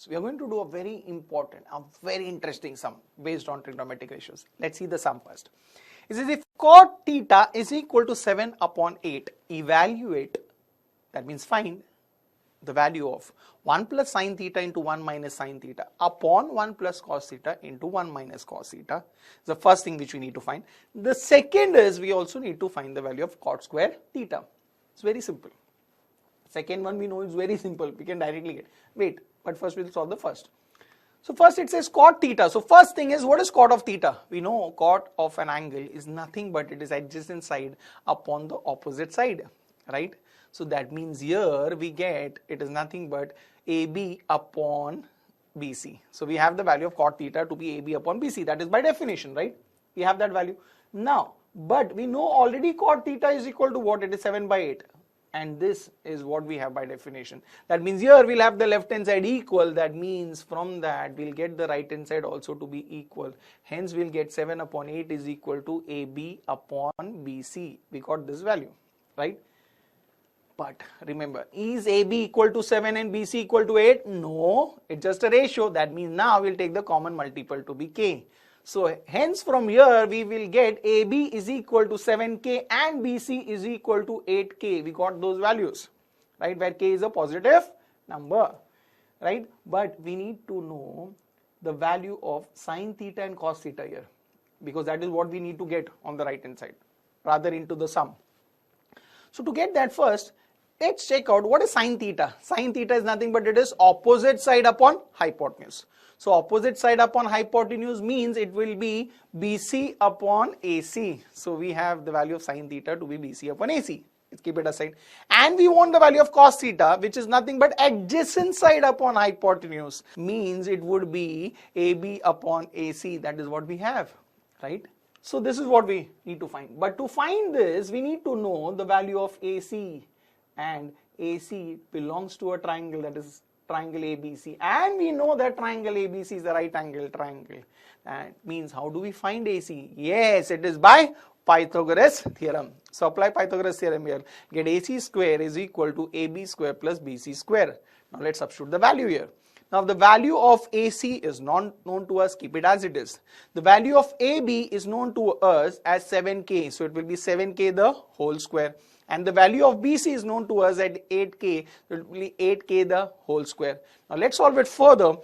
So we are going to do a very important, a very interesting sum based on trigonometric ratios. Let's see the sum first. It says if cot theta is equal to 7 upon 8, evaluate, that means find the value of 1 plus sine theta into 1 minus sine theta upon 1 plus cos theta into 1 minus cos theta. It's the first thing which we need to find. The second is we also need to find the value of cot square theta. It's very simple. Second one we know is very simple. We can directly get. Wait, but first we'll solve the first. So first it says cot theta. So first thing is, what is cot of theta? We know cot of an angle is nothing but it is adjacent side upon the opposite side, right? So that means here we get, it is nothing but AB upon BC. So we have the value of cot theta to be AB upon BC. That is by definition, right? We have that value. Now, but we know already cot theta is equal to what? It is 7 by 8. And this is what we have by definition. That means here we'll have the left hand side equal. That means from that we'll get the right hand side also to be equal. Hence we'll get 7 upon 8 is equal to AB upon BC. We got this value, right? But remember, is AB equal to 7 and BC equal to 8? No, it's just a ratio. That means now we'll take the common multiple to be K. So hence from here we will get AB is equal to 7K and BC is equal to 8K. We got those values, right, where K is a positive number, right? But we need to know the value of sine theta and cos theta here, because that is what we need to get on the right hand side, rather into the sum. So to get that first, let's check out what is sine theta. Sine theta is nothing but it is opposite side upon hypotenuse. So opposite side upon hypotenuse means it will be BC upon AC. So we have the value of sine theta to be BC upon AC. Let's keep it aside. And we want the value of cos theta, which is nothing but adjacent side upon hypotenuse. Means it would be AB upon AC. That is what we have, right? So this is what we need to find. But to find this, we need to know the value of AC. And AC belongs to a triangle, that is triangle ABC, and we know that triangle ABC is the right angle triangle. That means how do we find AC? Yes, it is by Pythagoras theorem. So apply Pythagoras theorem here. Get AC square is equal to AB square plus BC square. Now let's substitute the value here. Now the value of AC is not known to us, keep it as it is. The value of AB is known to us as 7K, so it will be 7K the whole square. And the value of BC is known to us at 8K, so it will be 8K the whole square. Now let's solve it further.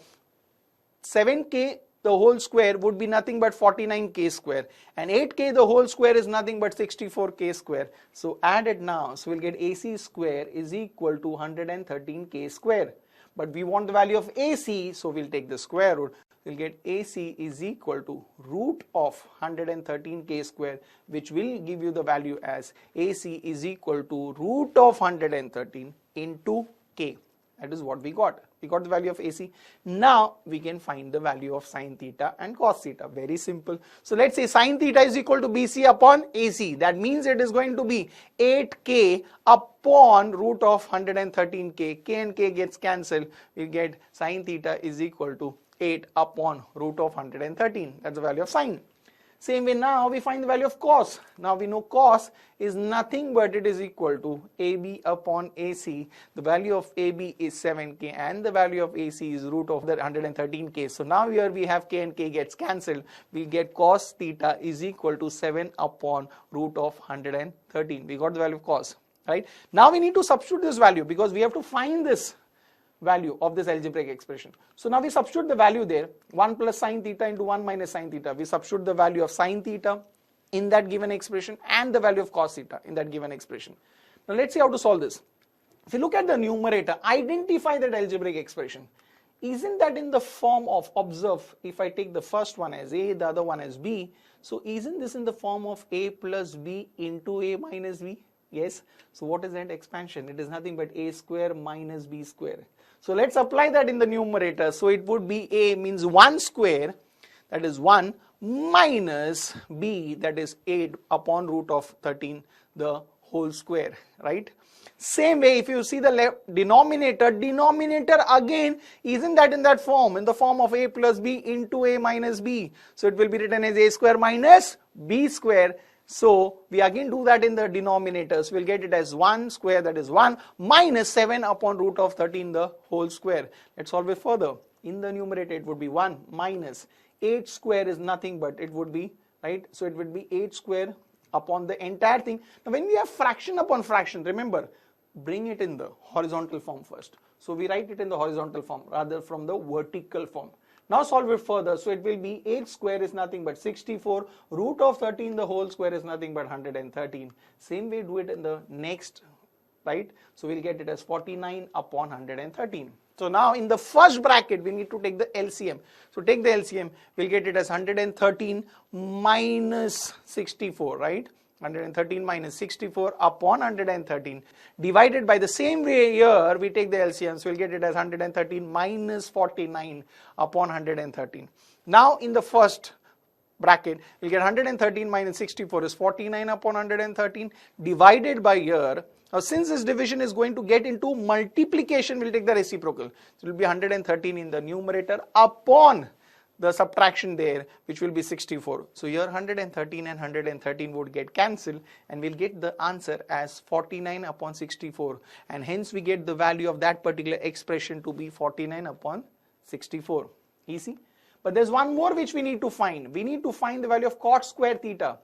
7K the whole square would be nothing but 49K square. And 8K the whole square is nothing but 64K square. So add it now. So we'll get AC square is equal to 113K square. But we want the value of AC, so we'll take the square root. We'll get AC is equal to root of 113K square, which will give you the value as AC is equal to root of 113 into K. That is what we got. We got the value of AC. Now we can find the value of sine theta and cos theta. Very simple. So let's say sine theta is equal to BC upon AC. That means it is going to be 8K upon root of 113K. K and K gets cancelled. We get sine theta is equal to 8 upon root of 113. That's the value of sine. Same way now we find the value of cos. Now we know cos is nothing but it is equal to AB upon AC. The value of AB is 7K and the value of AC is root of the 113K. So now here we have K and K gets cancelled. We get cos theta is equal to 7 upon root of 113. We got the value of cos, right? Now we need to substitute this value because we have to find this value of this algebraic expression. So now we substitute the value there, 1 plus sine theta into 1 minus sine theta. We substitute the value of sine theta in that given expression and the value of cos theta in that given expression. Now let's see how to solve this. If you look at the numerator, identify that algebraic expression. Isn't that in the form of, observe, if I take the first one as A, the other one as B, so isn't this in the form of A plus B into A minus B? Yes. So what is that expansion? It is nothing but A square minus B square. So let's apply that in the numerator. So it would be A means 1 square, that is 1, minus B, that is 8 upon root of 13, the whole square, right? Same way, if you see the left denominator again, isn't that in that form, in the form of A plus B into A minus B? So it will be written as A square minus B square. So we again do that in the denominators. We'll get it as 1 square, that is 1, minus 7 upon root of 13 the whole square. Let's solve it further. In the numerator it would be 1 minus 8 square is nothing but it would be, right? So it would be 8 square upon the entire thing. Now when we have fraction upon fraction, remember, bring it in the horizontal form first. So we write it in the horizontal form rather from the vertical form. Now solve it further. So it will be 8 square is nothing but 64. Root of 13 the whole square is nothing but 113. Same way do it in the next, right? So we'll get it as 49 upon 113. So now in the first bracket we need to take the LCM. So take the LCM, we'll get it as 113 minus 64, right? 113 minus 64 upon 113 divided by the same way here we take the LCM, so we'll get it as 113 minus 49 upon 113. Now in the first bracket we'll get 113 minus 64 is 49 upon 113 divided by here. Now since this division is going to get into multiplication, we'll take the reciprocal. So it will be 113 in the numerator upon the subtraction there, which will be 64. So here 113 and 113 would get cancelled and we'll get the answer as 49 upon 64, and hence we get the value of that particular expression to be 49 upon 64. Easy. But there's one more which we need to find. We need to find the value of cot square theta.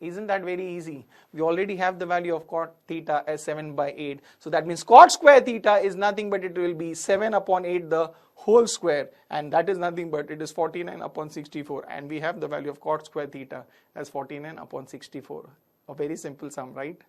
Isn't that very easy? We already have the value of cot theta as 7 by 8. So that means cot square theta is nothing but it will be 7 upon 8 the whole square, and that is nothing but it is 49 upon 64, and we have the value of cot square theta as 49 upon 64. A very simple sum, right?